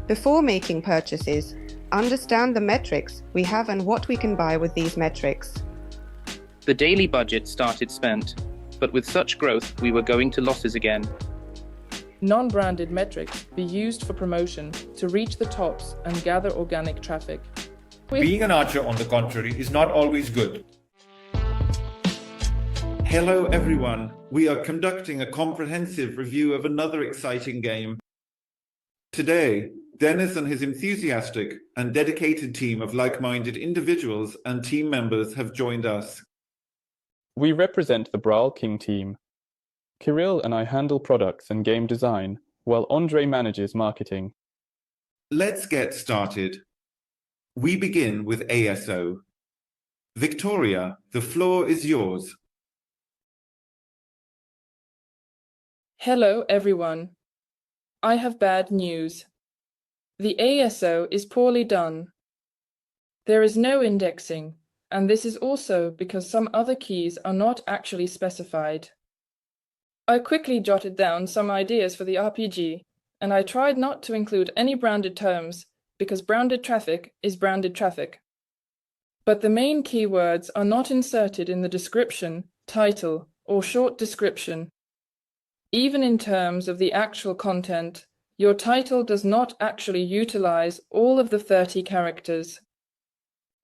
Before making purchases, understand the metrics we have and what we can buy with these metrics. The daily budget started spent, but with such growth we were going to losses again. Non-branded metrics be used for promotion to reach the tops and gather organic traffic. Being an archer, on the contrary, is not always good. Hello everyone, we are conducting a comprehensive review of another exciting game. Today, Denis and his enthusiastic and dedicated team of like-minded individuals and team members have joined us. We represent the Brawl King team. Kirill and I handle products and game design, while Andre manages marketing. Let's get started. We begin with ASO. Victoria, the floor is yours. Hello everyone. I have bad news. The ASO is poorly done. There is no indexing, and this is also because some other keys are not actually specified. I quickly jotted down some ideas for the RPG, and I tried not to include any branded terms because branded traffic is branded traffic. But the main keywords are not inserted in the description, title, or short description. Even in terms of the actual content, your title does not actually utilize all of the 30 characters.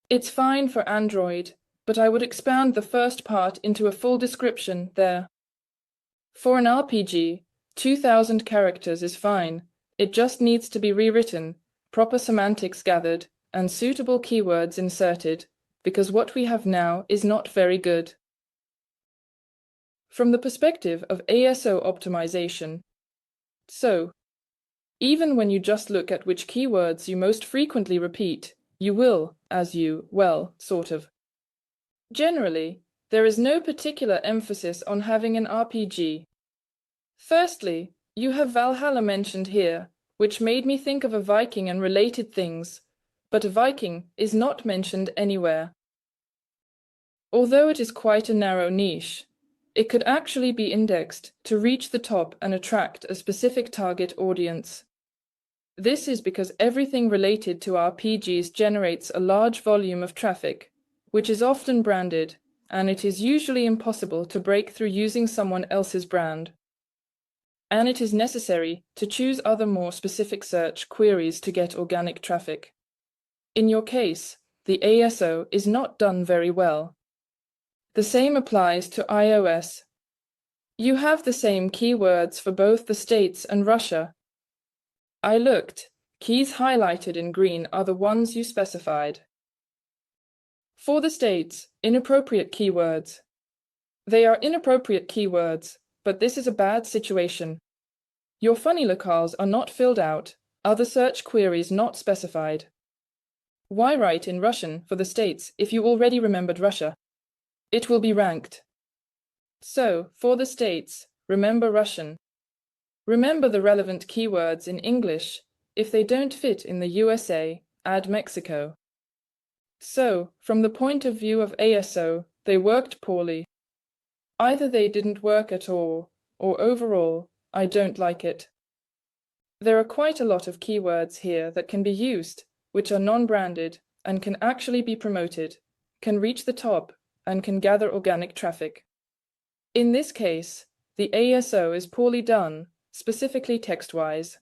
It's fine for Android, but I would expand the first part into a full description there. For an RPG, 2000 characters is fine. It just needs to be rewritten, proper semantics gathered, and suitable keywords inserted, because what we have now is not very good. From the perspective of ASO optimization, even when you just look at which keywords you most frequently repeat, you will, Generally, there is no particular emphasis on having an RPG. Firstly, you have Valhalla mentioned here, which made me think of a Viking and related things, but a Viking is not mentioned anywhere. Although it is quite a narrow niche, it could actually be indexed to reach the top and attract a specific target audience. This is because everything related to RPGs generates a large volume of traffic, which is often branded, and it is usually impossible to break through using someone else's brand. And it is necessary to choose other more specific search queries to get organic traffic. In your case, the ASO is not done very well. The same applies to iOS. You have the same keywords for both the States and Russia. I looked. Keys highlighted in green are the ones you specified. For the States, inappropriate keywords. They are inappropriate keywords, but this is a bad situation. Your funny locales are not filled out, other search queries not specified. Why write in Russian for the States if you already remembered Russia? It will be ranked. So, for the States, remember Russian. Remember the relevant keywords in English. If they don't fit in the USA, add Mexico. So, from the point of view of ASO, they worked poorly. Either they didn't work at all, or overall, I don't like it. There are quite a lot of keywords here that can be used, which are non-branded and can actually be promoted, can reach the top, and can gather organic traffic. In this case, the ASO is poorly done, specifically text-wise.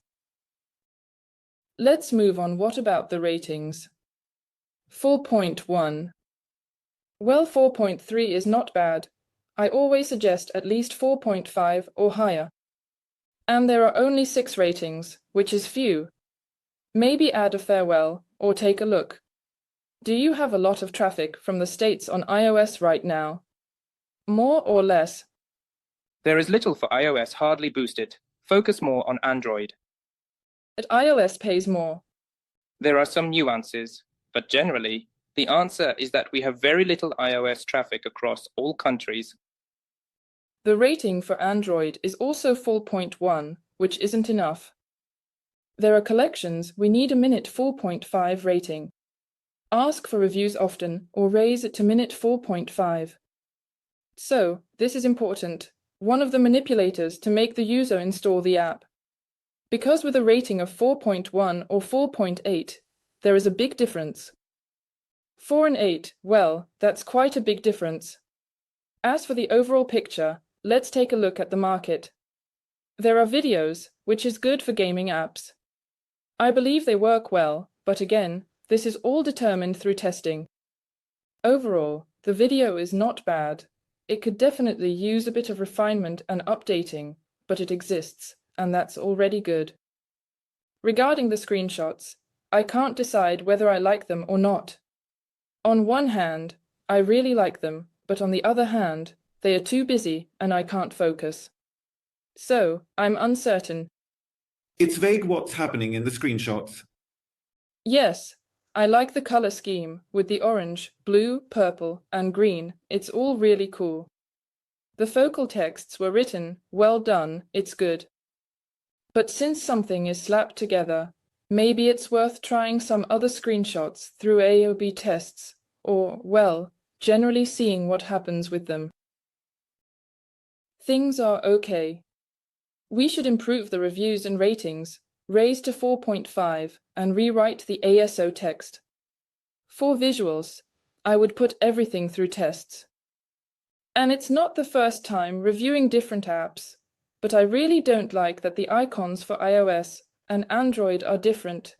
Let's move on. What about the ratings? 4.1. Well, 4.3 is not bad. I always suggest at least 4.5 or higher. And there are only 6 ratings, which is few. Maybe add a farewell, or take a look. Do you have a lot of traffic from the States on iOS right now? More or less? There is little for iOS, hardly boosted. Focus more on Android. At iOS pays more. There are some nuances, but generally, the answer is that we have very little iOS traffic across all countries. The rating for Android is also 4.1, which isn't enough. There are collections we need a minute 4.5 rating. Ask for reviews often or raise it to minute 4.5. So, this is important. One of the manipulators to make the user install the app. Because with a rating of 4.1 or 4.8, there is a big difference. 4 and 8, well, that's quite a big difference. As for the overall picture, let's take a look at the market. There are videos, which is good for gaming apps. I believe they work well, but again, this is all determined through testing. Overall, the video is not bad. It could definitely use a bit of refinement and updating, but it exists, and that's already good. Regarding the screenshots, I can't decide whether I like them or not. On one hand, I really like them, but on the other hand, they are too busy and I can't focus. So, I'm uncertain. It's vague what's happening in the screenshots. Yes, I like the color scheme with the orange, blue, purple, and green. It's all really cool. The focal texts were written, well done, it's good. But since something is slapped together, maybe it's worth trying some other screenshots through AOB tests, or, well, generally seeing what happens with them. Things are okay. We should improve the reviews and ratings, raise to 4.5, and rewrite the ASO text. For visuals, I would put everything through tests. And it's not the first time reviewing different apps, but I really don't like that the icons for iOS and Android are different.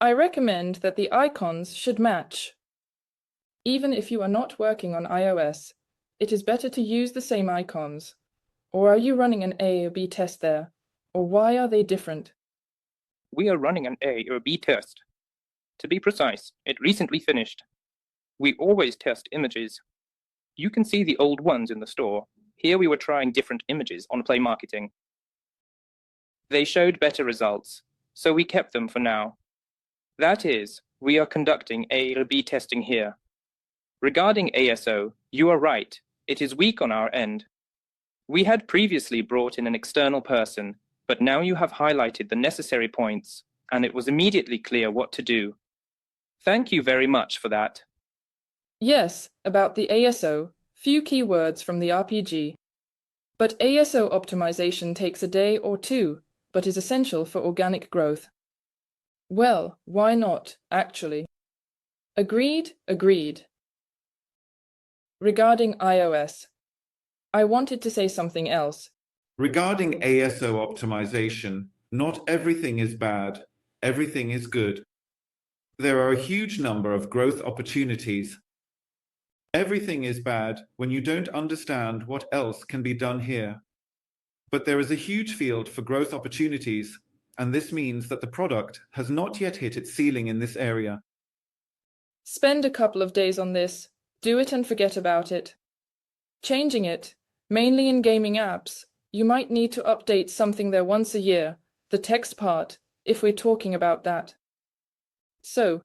I recommend that the icons should match. Even if you are not working on iOS, it is better to use the same icons. Or are you running an A or B test there? Or why are they different? We are running an A or B test. To be precise, it recently finished. We always test images. You can see the old ones in the store. Here we were trying different images on Play Marketing. They showed better results, so we kept them for now. That is, we are conducting A or B testing here. Regarding ASO, you are right, it is weak on our end. We had previously brought in an external person, but now you have highlighted the necessary points, and it was immediately clear what to do. Thank you very much for that. Yes, about the ASO, few keywords from the RPG. But ASO optimization takes a day or two, but is essential for organic growth. Well, why not, actually? Agreed, agreed. Regarding iOS, I wanted to say something else. Regarding ASO optimization, not everything is bad, everything is good. There are a huge number of growth opportunities. Everything is bad when you don't understand what else can be done here. But there is a huge field for growth opportunities, and this means that the product has not yet hit its ceiling in this area. Spend a couple of days on this, do it and forget about it. Changing it, mainly in gaming apps, you might need to update something there once a year, the text part, if we're talking about that. So,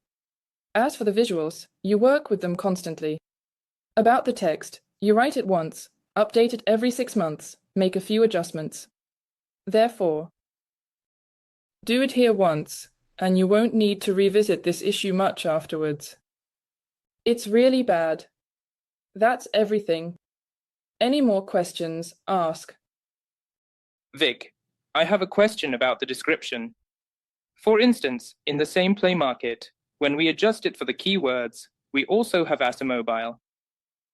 as for the visuals, you work with them constantly. About the text, you write it once, update it every 6 months, make a few adjustments. Therefore, do it here once, and you won't need to revisit this issue much afterwards. It's really bad. That's everything. Any more questions, ask. Vic, I have a question about the description. For instance, in the same Play Market, when we adjust it for the keywords, we also have ASOMobile.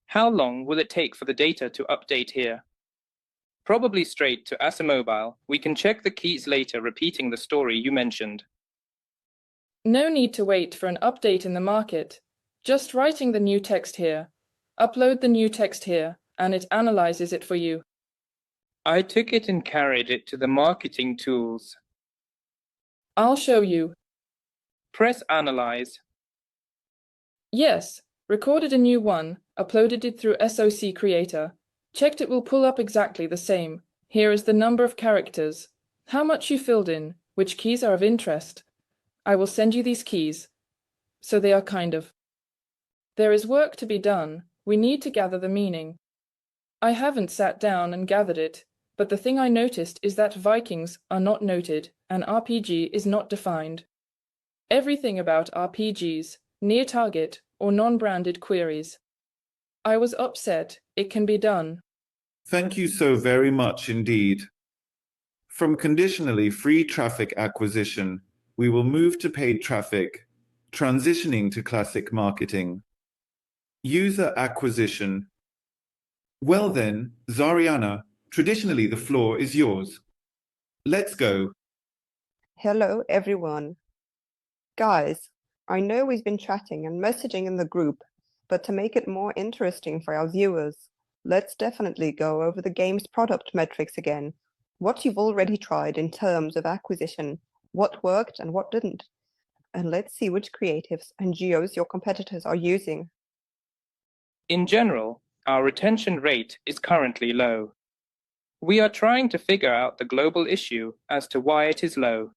How long will it take for the data to update here? Probably straight to ASOMobile. We can check the keys later repeating the story you mentioned. No need to wait for an update in the market. Just writing the new text here. Upload the new text here, and it analyzes it for you. I took it and carried it to the marketing tools. I'll show you. Press Analyze. Yes, recorded a new one, uploaded it through SOC Creator. Checked it will pull up exactly the same. Here is the number of characters, how much you filled in, which keys are of interest. I will send you these keys. So they are kind of. There is work to be done. We need to gather the meaning. I haven't sat down and gathered it, but the thing I noticed is that Vikings are not noted and RPG is not defined. Everything about RPGs, near target or non-branded queries. I was upset. It can be done. Thank you so very much indeed. From conditionally free traffic acquisition, we will move to paid traffic, transitioning to classic marketing. User acquisition. Well then, Zoryana, traditionally the floor is yours. Let's go. Hello, everyone. Guys, I know we've been chatting and messaging in the group, but to make it more interesting for our viewers, let's definitely go over the game's product metrics again. What you've already tried in terms of acquisition, what worked and what didn't. And let's see which creatives and geos your competitors are using. In general, our retention rate is currently low. We are trying to figure out the global issue as to why it is low.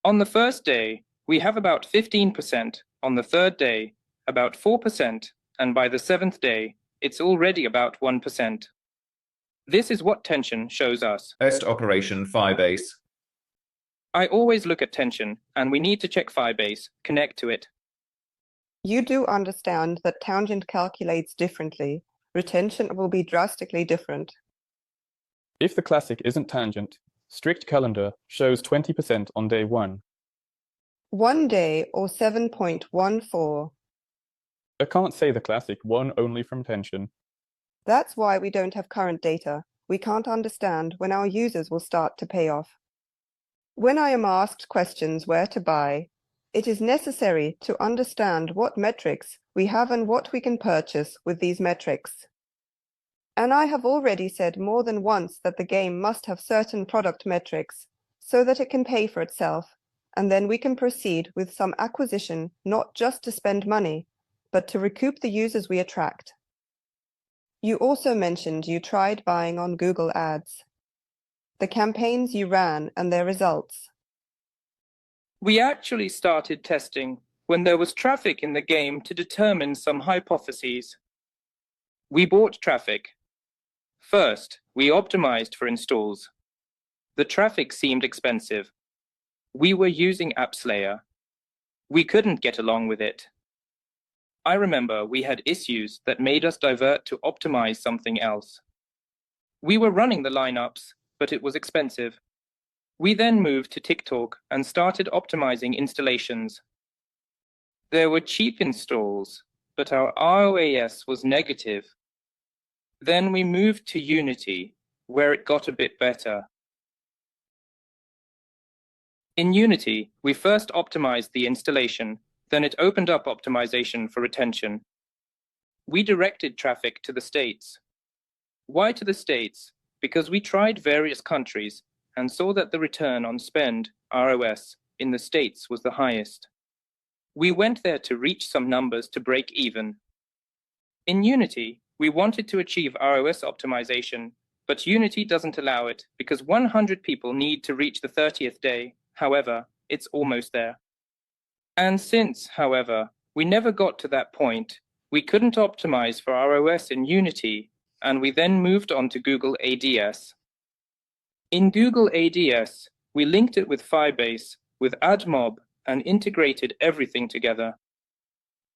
On the first day, we have about 15%, on the third day, about 4%, and by the seventh day, it's already about 1%. This is what tension shows us. Test operation Firebase. I always look at tension, and we need to check Firebase, connect to it. You do understand that tangent calculates differently. Retention will be drastically different. If the classic isn't tangent, strict calendar shows 20% on day 1. 1 day or 7.14. I can't say the classic won only from tension. That's why we don't have current data. We can't understand when our users will start to pay off. When I am asked questions where to buy, it is necessary to understand what metrics we have and what we can purchase with these metrics. And I have already said more than once that the game must have certain product metrics so that it can pay for itself, and then we can proceed with some acquisition, not just to spend money, but to recoup the users we attract. You also mentioned you tried buying on Google Ads. The campaigns you ran and their results. We actually started testing when there was traffic in the game to determine some hypotheses. We bought traffic. First, we optimized for installs. The traffic seemed expensive. We were using AppsLayer. We couldn't get along with it. I remember we had issues that made us divert to optimize something else. We were running the lineups, but it was expensive. We then moved to TikTok and started optimizing installations. There were cheap installs, but our ROAS was negative. Then we moved to Unity, where it got a bit better. In Unity, we first optimized the installation, then it opened up optimization for retention. We directed traffic to the States. Why to the States? Because we tried various countries and saw that the return on spend, ROS, in the States was the highest. We went there to reach some numbers to break even. In Unity, we wanted to achieve ROS optimization, but Unity doesn't allow it because 100 people need to reach the 30th day. However, it's almost there. And since, however, we never got to that point, we couldn't optimize for ROS in Unity, and we then moved on to Google ADS. In Google ADS, we linked it with Firebase, with AdMob, and integrated everything together.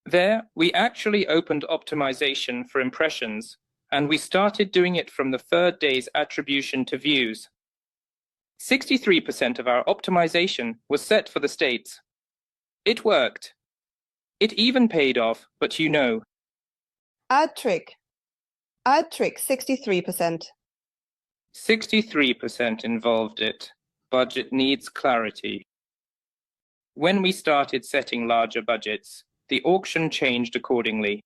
There, we actually opened optimization for impressions, and we started doing it from the third day's attribution to views. 63% of our optimization was set for the States. It worked. It even paid off, but you know. Ad trick 63%. 63% involved it. Budget needs clarity. When we started setting larger budgets, the auction changed accordingly.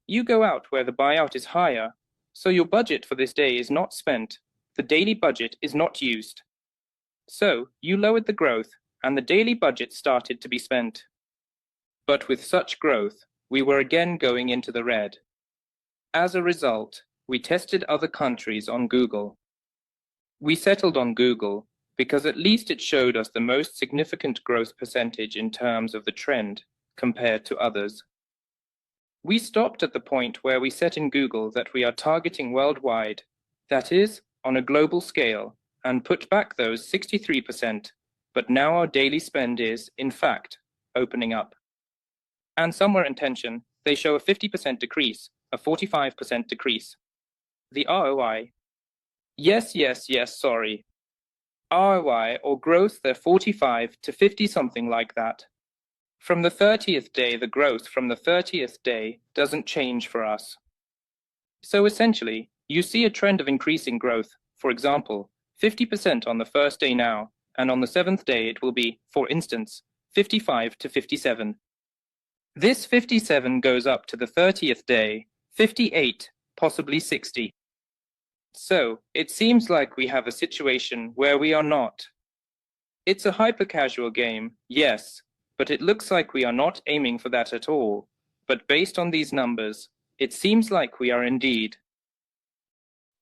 You go out where the buyout is higher, so your budget for this day is not spent. The daily budget is not used. So you lowered the growth, and the daily budget started to be spent. But with such growth, we were again going into the red. As a result, we tested other countries on Google. We settled on Google because at least it showed us the most significant growth percentage in terms of the trend compared to others. We stopped at the point where we set in Google that we are targeting worldwide, that is, on a global scale, and put back those 63%, but now our daily spend is, in fact, opening up. And somewhere in tension, they show a 50% decrease, a 45% decrease. The ROI. Yes, sorry. ROI or growth, they're 45 to 50, something like that. From the 30th day, the growth from the 30th day doesn't change for us. So essentially, you see a trend of increasing growth. For example, 50% on the first day now, and on the 7th day it will be, for instance, 55 to 57. This 57 goes up to the 30th day, 58, possibly 60. So, it seems like we have a situation where we are not. It's a hyper-casual game, yes, but it looks like we are not aiming for that at all. But based on these numbers, it seems like we are indeed.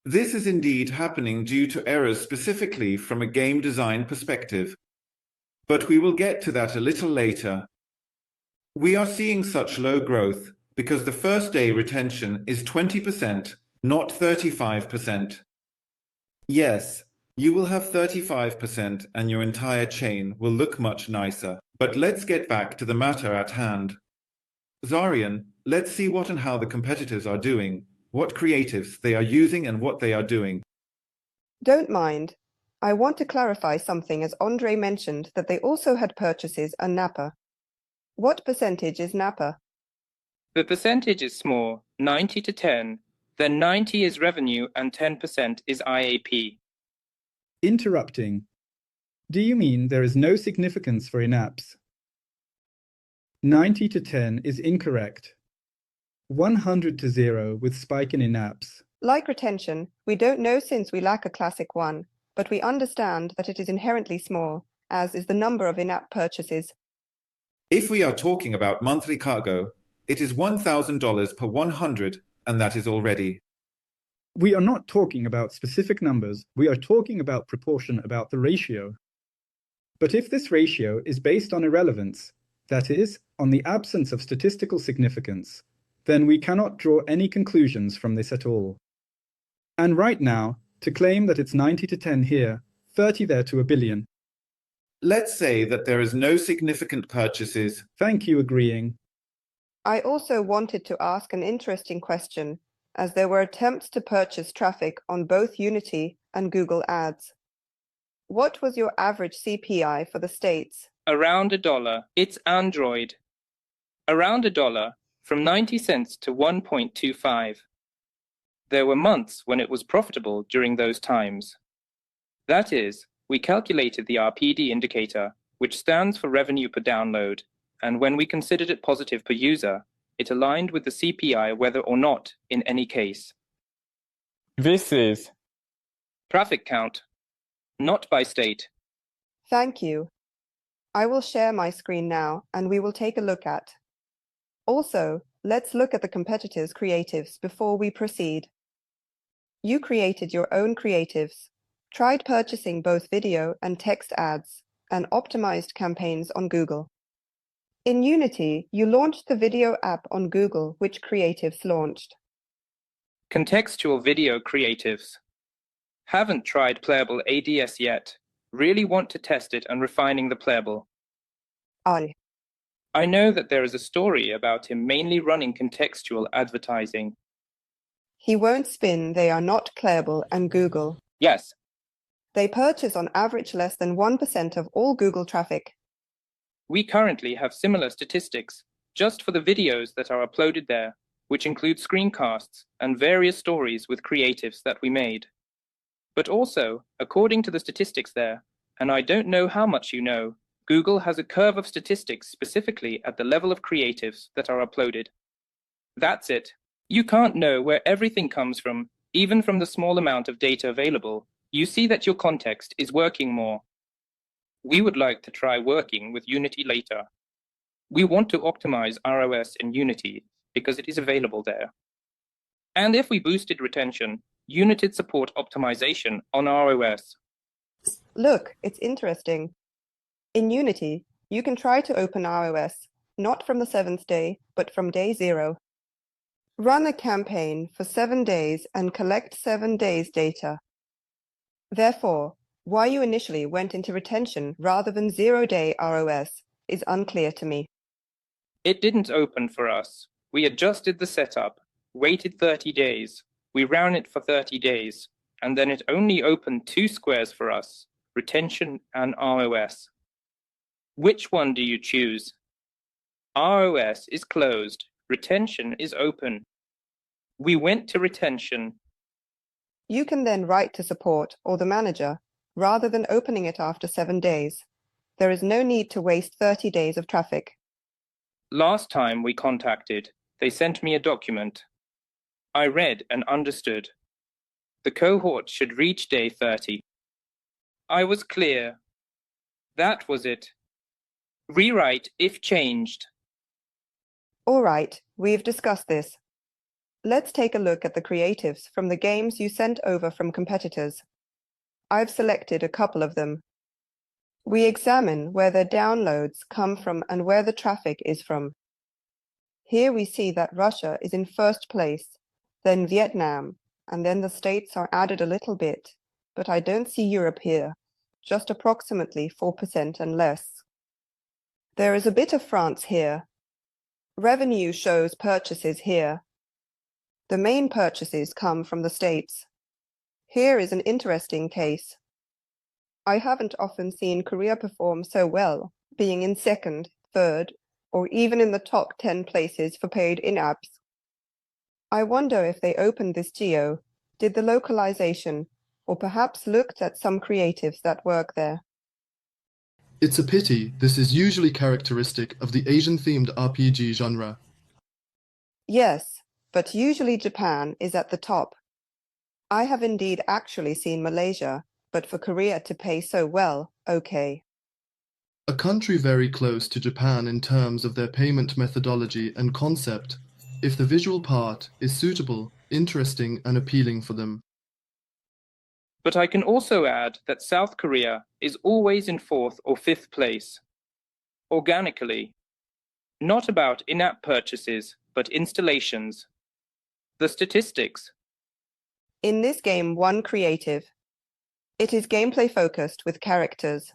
This is indeed happening due to errors specifically from a game design perspective. But we will get to that a little later. We are seeing such low growth because the first day retention is 20%, not 35%. Yes, you will have 35% and your entire chain will look much nicer. But let's get back to the matter at hand. Zoryana, let's see what and how the competitors are doing, what creatives they are using and what they are doing. Don't mind. I want to clarify something, as Andre mentioned that they also had purchases and Napa. What percentage is Napa? The percentage is small, 90 to 10. Then 90 is revenue and 10% is IAP. Interrupting. Do you mean there is no significance for in-apps? 90 to 10 is incorrect. 100 to 0 with spike in in-apps. Like retention, we don't know since we lack a classic one, but we understand that it is inherently small, as is the number of in-app purchases. If we are talking about monthly cargo, it is $1,000 per 100, and that is already. We are not talking about specific numbers, we are talking about proportion, about the ratio. But if this ratio is based on irrelevance, that is, on the absence of statistical significance, then we cannot draw any conclusions from this at all. And right now, to claim that it's 90 to 10 here, 30 there to a billion. Let's say that there is no significant purchases. Thank you, agreeing. I also wanted to ask an interesting question, as there were attempts to purchase traffic on both Unity and Google Ads. What was your average CPI for the States? Around $1. It's Android. Around $1, from 90 cents to 1.25. There were months when it was profitable during those times. That is, we calculated the RPD indicator, which stands for revenue per download, and when we considered it positive per user, it aligned with the CPI whether or not in any case. This is Traffic count, not by state. Thank you. I will share my screen now, and we will take a look at. Also, let's look at the competitors' creatives before we proceed. You created your own creatives, tried purchasing both video and text ads, and optimized campaigns on Google. In Unity, you launched the video app on Google. Which creatives launched? Contextual video creatives. Haven't tried playable ADS yet. Really want to test it and refining the playable. Al. I know that there is a story about him mainly running contextual advertising. He won't spin. They are not playable and Google. Yes. They purchase on average less than 1% of all Google traffic. We currently have similar statistics, just for the videos that are uploaded there, which include screencasts and various stories with creatives that we made. But also, according to the statistics there, and I don't know how much you know, Google has a curve of statistics specifically at the level of creatives that are uploaded. That's it. You can't know where everything comes from, even from the small amount of data available. You see that your context is working more. We would like to try working with Unity later. We want to optimize ROS in Unity because it is available there. And if we boosted retention, Unity support optimization on ROS. Look, it's interesting. In Unity, you can try to open ROS, not from the 7th day, but from day 0. Run a campaign for 7 days and collect 7 days data. Therefore, why you initially went into retention rather than 0-day ROS is unclear to me. It didn't open for us. We adjusted the setup, waited 30 days. We ran it for 30 days, and then it only opened 2 squares for us. retention, and ROS. Which one do you choose? ROS is closed, retention is open. We went to retention. You can then write to support or the manager, rather than opening it after 7 days. There is no need to waste 30 days of traffic. Last time we contacted, they sent me a document. I read and understood. The cohort should reach day 30. I was clear. That was it. Rewrite if changed. All right, we've discussed this. Let's take a look at the creatives from the games you sent over from competitors. I've selected a couple of them. We examine where their downloads come from and where the traffic is from. Here we see that Russia is in first place, then Vietnam, and then the States are added a little bit, but I don't see Europe here, just approximately 4% and less. There is a bit of France here. Revenue shows purchases here. The main purchases come from the States. Here is an interesting case. I haven't often seen Korea perform so well, being in second, third, or even in the top 10 places for paid in-apps. I wonder if they opened this geo, did the localization, or perhaps looked at some creatives that work there. It's a pity this is usually characteristic of the Asian-themed RPG genre. Yes, but usually Japan is at the top. I have indeed actually seen Malaysia, but for Korea to pay so well, okay. A country very close to Japan in terms of their payment methodology and concept, if the visual part is suitable, interesting, and appealing for them. But I can also add that South Korea is always in 4th or 5th place. Organically. Not about in-app purchases, but installations. The statistics. In this game, one creative. It is gameplay focused with characters.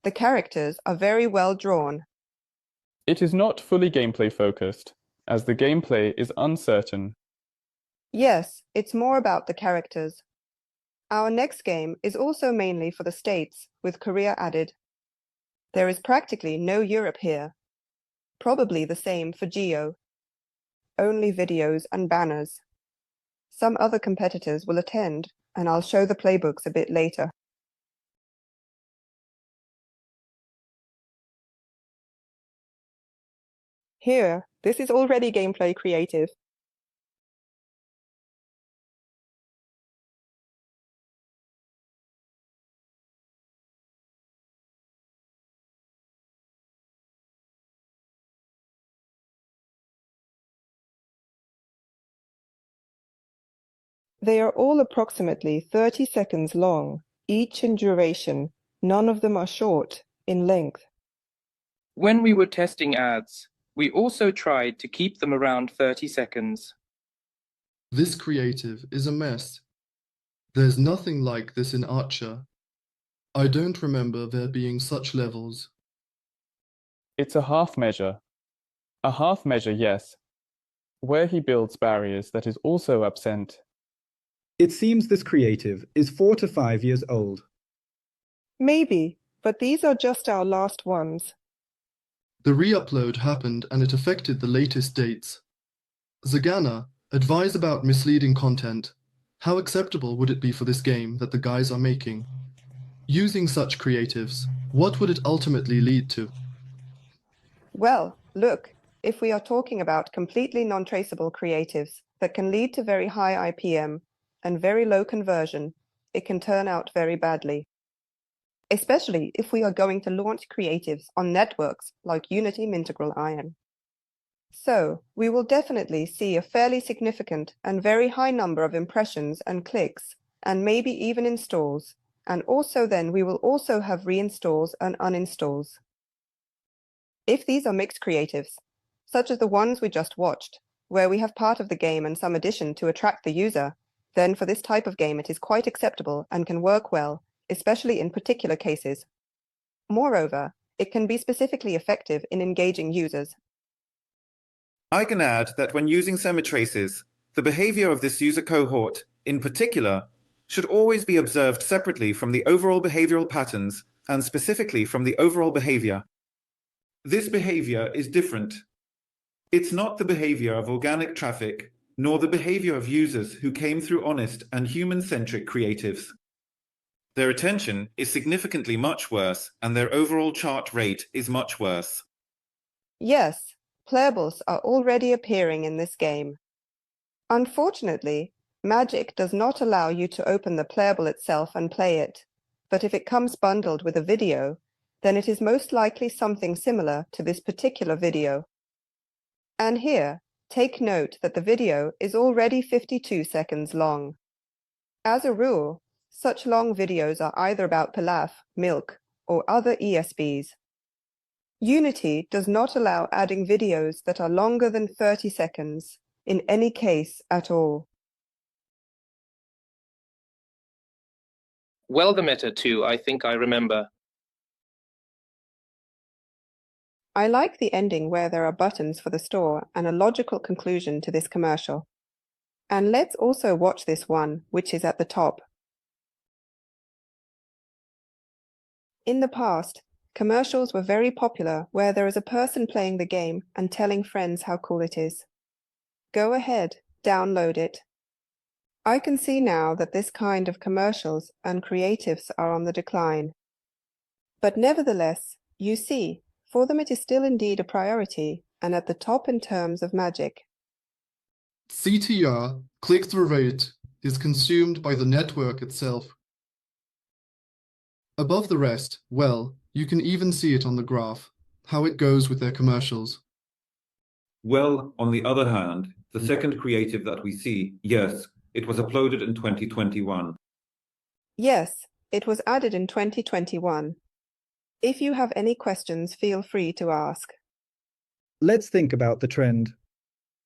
The characters are very well drawn. It is not fully gameplay focused, as the gameplay is uncertain. Yes, it's more about the characters. Our next game is also mainly for the States, with Korea added. There is practically no Europe here. Probably the same for Geo. Only videos and banners. Some other competitors will attend, and I'll show the playbooks a bit later. Here, this is already gameplay creative. They are all approximately 30 seconds long, each in duration. None of them are short in length. When we were testing ads, we also tried to keep them around 30 seconds. This creative is a mess. There's nothing like this in Archer. I don't remember there being such levels. It's a half measure. A half measure, yes. Where he builds barriers that is also absent. It seems this creative is 4 to 5 years old. Maybe, but these are just our last ones. The re-upload happened and it affected the latest dates. Zoryana, advise about misleading content. How acceptable would it be for this game that the guys are making? Using such creatives, what would it ultimately lead to? Well, look, if we are talking about completely non-traceable creatives that can lead to very high IPM and very low conversion, it can turn out very badly. Especially if we are going to launch creatives on networks like Unity Mintegral Iron. So, we will definitely see a fairly significant and very high number of impressions and clicks, and maybe even installs, and also then we will also have reinstalls and uninstalls. If these are mixed creatives, such as the ones we just watched, where we have part of the game and some addition to attract the user, then for this type of game it is quite acceptable and can work well, especially in particular cases. Moreover, it can be specifically effective in engaging users. I can add that when using semi-traces, the behavior of this user cohort, in particular, should always be observed separately from the overall behavioral patterns and specifically from the overall behavior. This behavior is different. It's not the behavior of organic traffic, nor the behavior of users who came through honest and human-centric creatives. Their attention is significantly much worse, and their overall chart rate is much worse. Yes, playables are already appearing in this game. Unfortunately, Magic does not allow you to open the playable itself and play it, but if it comes bundled with a video, then it is most likely something similar to this particular video. And here, take note that the video is already 52 seconds long. As a rule, such long videos are either about pilaf, milk, or other ESBs. Unity does not allow adding videos that are longer than 30 seconds, in any case at all. Well, the meta too, I think I remember. I like the ending where there are buttons for the store and a logical conclusion to this commercial. And let's also watch this one, which is at the top. In the past, commercials were very popular where there is a person playing the game and telling friends how cool it is. Go ahead, download it. I can see now that this kind of commercials and creatives are on the decline. But nevertheless, you see, for them it is still indeed a priority and at the top in terms of Magic. CTR, click-through rate, is consumed by the network itself. Above the rest, well, you can even see it on the graph, how it goes with their commercials. Well, on the other hand, the second creative that we see, yes, it was uploaded in 2021. Yes, it was added in 2021. If you have any questions, feel free to ask. Let's think about the trend.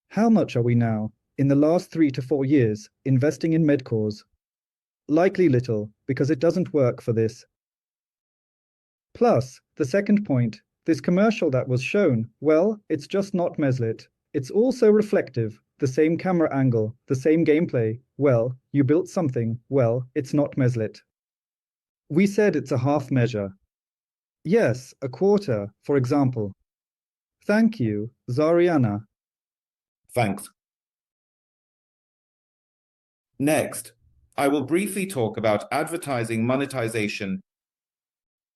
How much are we now, in the last 3 to 4 years, investing in medcores? Likely little, because it doesn't work for this. Plus, the second point, this commercial that was shown, well, it's just not Meslit. It's also reflective, the same camera angle, the same gameplay. Well, you built something, well, it's not Meslit. We said it's a half measure. Yes, a quarter, for example. Thank you, Zoryana. Thanks. Next, I will briefly talk about advertising monetization.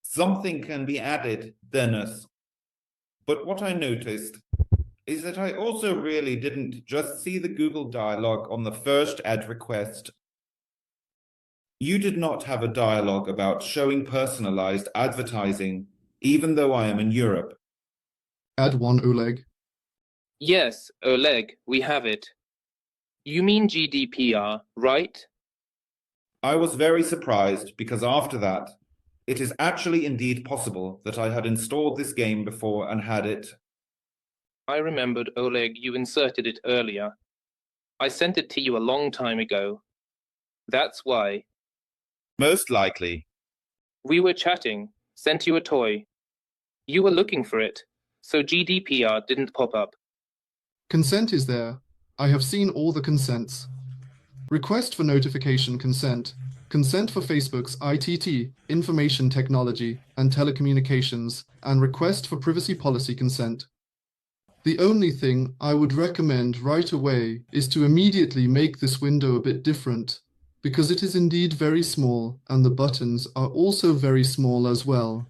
Something can be added, Denis. But what I noticed is that I also really didn't just see the Google dialog on the first ad request. You did not have a dialogue about showing personalized advertising, even though I am in Europe. Add one, Oleg. Yes, Oleg, we have it. You mean GDPR, right? I was very surprised because after that, it is actually indeed possible that I had installed this game before and had it. I remembered, Oleg, you inserted it earlier. I sent it to you a long time ago. That's why. Most likely. We were chatting, sent you a toy. You were looking for it, so GDPR didn't pop up. Consent is there. I have seen all the consents. Request for notification consent. Consent for Facebook's ITT, Information Technology and Telecommunications, and request for privacy policy consent. The only thing I would recommend right away is to immediately make this window a bit different, because it is indeed very small and the buttons are also very small as well.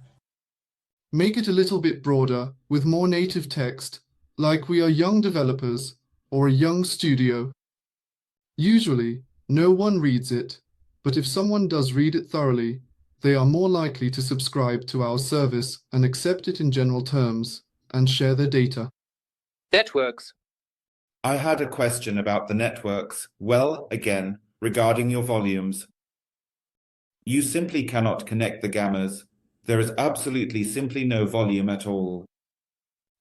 Make it a little bit broader with more native text, like we are young developers or a young studio. Usually, no one reads it, but if someone does read it thoroughly, they are more likely to subscribe to our service and accept it in general terms and share their data. Networks. I had a question about the networks, well, again, regarding your volumes. You simply cannot connect the gammas. There is absolutely simply no volume at all.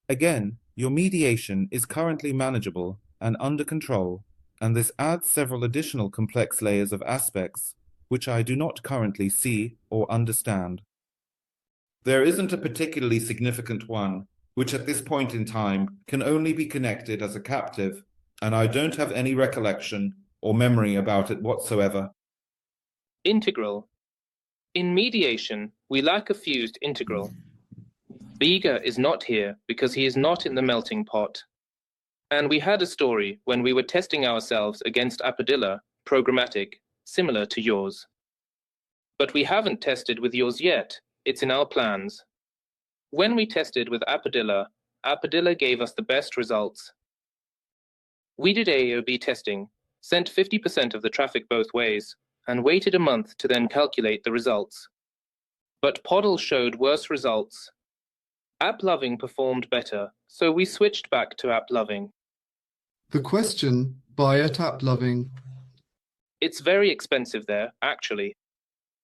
Again, your mediation is currently manageable and under control, and this adds several additional complex layers of aspects, which I do not currently see or understand. There isn't a particularly significant one, which at this point in time can only be connected as a captive, and I don't have any recollection or memory about it whatsoever. Integral. In mediation, we lack a fused integral. Biga is not here because he is not in the melting pot. And we had a story when we were testing ourselves against Appadilla, programmatic, similar to yours. But we haven't tested with yours yet. It's in our plans. When we tested with Appadilla, Appadilla gave us the best results. We did AOB testing, sent 50% of the traffic both ways, and waited a month to then calculate the results. But Podl showed worse results. AppLoving performed better, so we switched back to AppLoving. The question, buy at AppLoving. It's very expensive there, actually.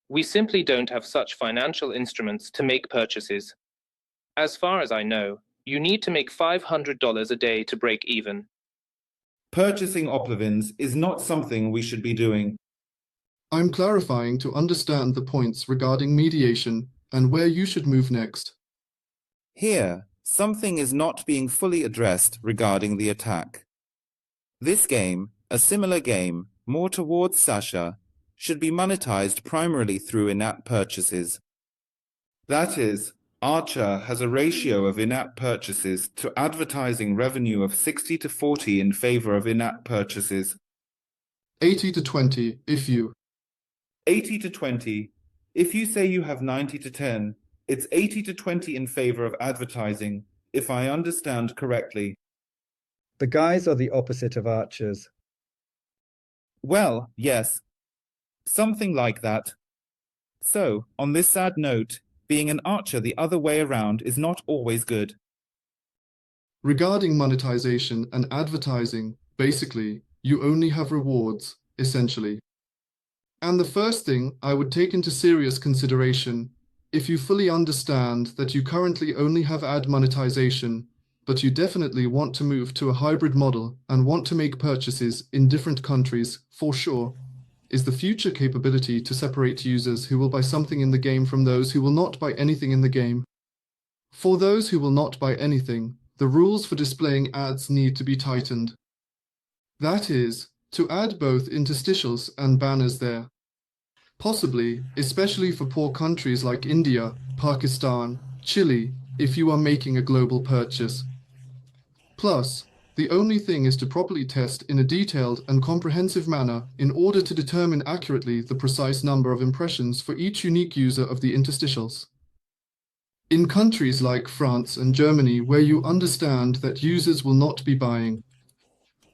We simply don't have such financial instruments to make purchases. As far as I know, you need to make $500 a day to break even. Purchasing Oplovins is not something we should be doing. I'm clarifying to understand the points regarding mediation and where you should move next. Here, something is not being fully addressed regarding the attack. This game, a similar game, more towards Sasha, should be monetized primarily through in-app purchases. That is, Archer has a ratio of in-app purchases to advertising revenue of 60 to 40 in favor of in-app purchases. 80 to 20 if you. 80 to 20. If you say you have 90 to 10, it's 80 to 20 in favor of advertising, if I understand correctly. The guys are the opposite of archers. Well, yes. Something like that. So, on this sad note, being an archer the other way around is not always good. Regarding monetization and advertising, basically, you only have rewards, essentially. And the first thing I would take into serious consideration, if you fully understand that you currently only have ad monetization, but you definitely want to move to a hybrid model and want to make purchases in different countries, for sure, is the future capability to separate users who will buy something in the game from those who will not buy anything in the game. For those who will not buy anything, the rules for displaying ads need to be tightened. That is, to add both interstitials and banners there. Possibly, especially for poor countries like India, Pakistan, Chile, if you are making a global purchase. Plus, the only thing is to properly test in a detailed and comprehensive manner in order to determine accurately the precise number of impressions for each unique user of the interstitials. In countries like France and Germany, where you understand that users will not be buying,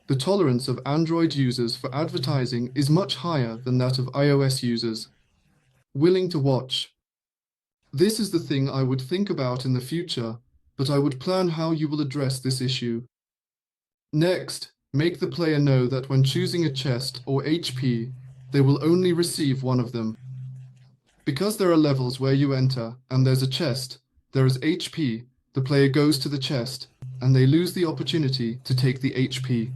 the tolerance of Android users for advertising is much higher than that of iOS users. Willing to watch. This is the thing I would think about in the future, but I would plan how you will address this issue. Next, make the player know that when choosing a chest or HP, they will only receive one of them. Because there are levels where you enter and there's a chest, there is HP, the player goes to the chest, and they lose the opportunity to take the HP.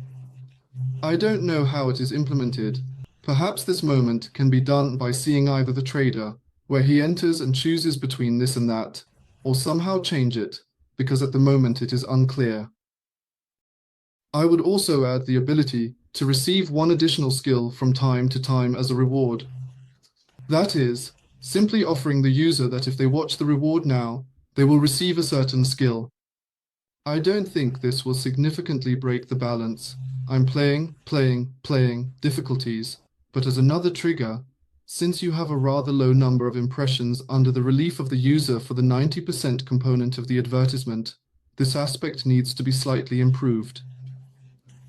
I don't know how it is implemented. Perhaps this moment can be done by seeing either the trader, where he enters and chooses between this and that, or somehow change it, because at the moment it is unclear. I would also add the ability to receive one additional skill from time to time as a reward. That is, simply offering the user that if they watch the reward now, they will receive a certain skill. I don't think this will significantly break the balance. I'm playing difficulties, but as another trigger, since you have a rather low number of impressions under the relief of the user for the 90% component of the advertisement, this aspect needs to be slightly improved.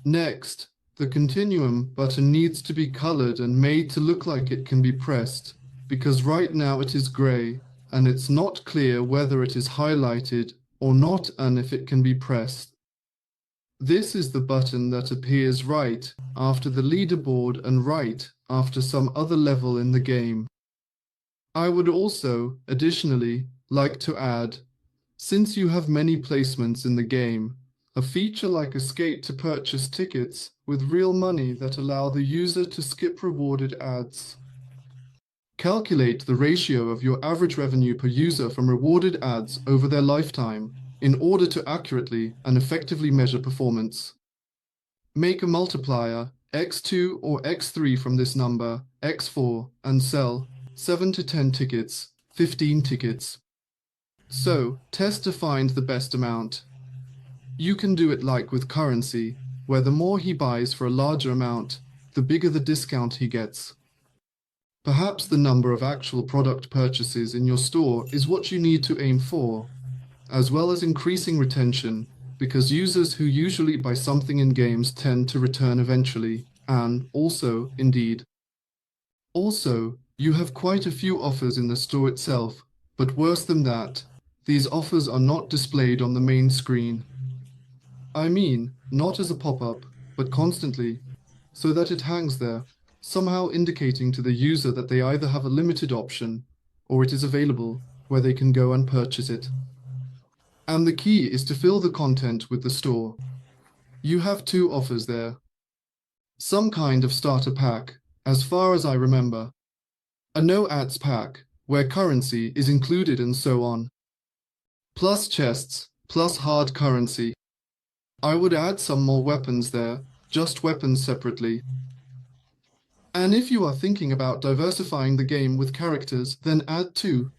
Next, the continuum button needs to be colored and made to look like it can be pressed, because right now it is gray, and it's not clear whether it is highlighted or not and if it can be pressed. This is the button that appears right after the leaderboard and right after some other level in the game. I would also, additionally, like to add, since you have many placements in the game, a feature like Escape to purchase tickets with real money that allow the user to skip rewarded ads. Calculate the ratio of your average revenue per user from rewarded ads over their lifetime in order to accurately and effectively measure performance. Make a multiplier x2 or x3 from this number, X4 and sell 7 to 10 tickets, 15 tickets. So, test to find the best amount. You can do it like with currency, where the more he buys for a larger amount, the bigger the discount he gets. Perhaps the number of actual product purchases in your store is what you need to aim for, as well as increasing retention, because users who usually buy something in games tend to return eventually, and also, indeed. Also, you have quite a few offers in the store itself, but worse than that, these offers are not displayed on the main screen. I mean, not as a pop-up, but constantly, so that it hangs there, somehow indicating to the user that they either have a limited option, or it is available, where they can go and purchase it. And the key is to fill the content with the store. You have 2 offers there. Some kind of starter pack, as far as I remember. A no ads pack, where currency is included and so on. Plus chests, plus hard currency. I would add some more weapons there, just weapons separately. And if you are thinking about diversifying the game with characters, then add 2.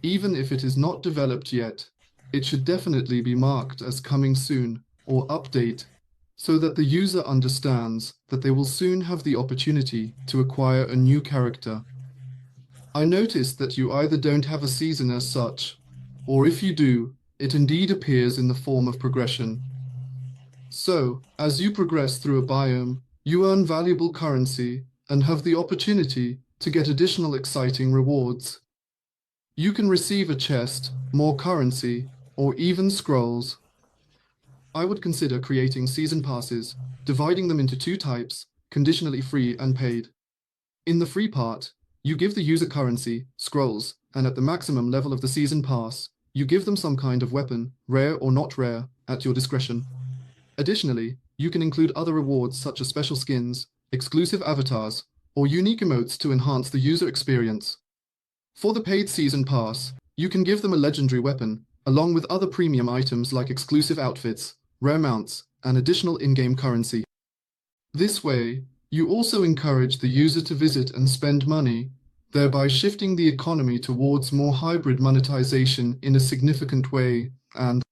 Even if it is not developed yet, it should definitely be marked as coming soon or update, so that the user understands that they will soon have the opportunity to acquire a new character. I noticed that you either don't have a season as such, or if you do, it indeed appears in the form of progression. So, as you progress through a biome, you earn valuable currency and have the opportunity to get additional exciting rewards. You can receive a chest, more currency, or even scrolls. I would consider creating season passes, dividing them into 2 types, conditionally free and paid. In the free part, you give the user currency, scrolls, and at the maximum level of the season pass, you give them some kind of weapon, rare or not rare, at your discretion. Additionally, you can include other rewards such as special skins, exclusive avatars, or unique emotes to enhance the user experience. For the paid season pass, you can give them a legendary weapon, along with other premium items like exclusive outfits, rare mounts, and additional in-game currency. This way, you also encourage the user to visit and spend money, thereby shifting the economy towards more hybrid monetization in a significant way, and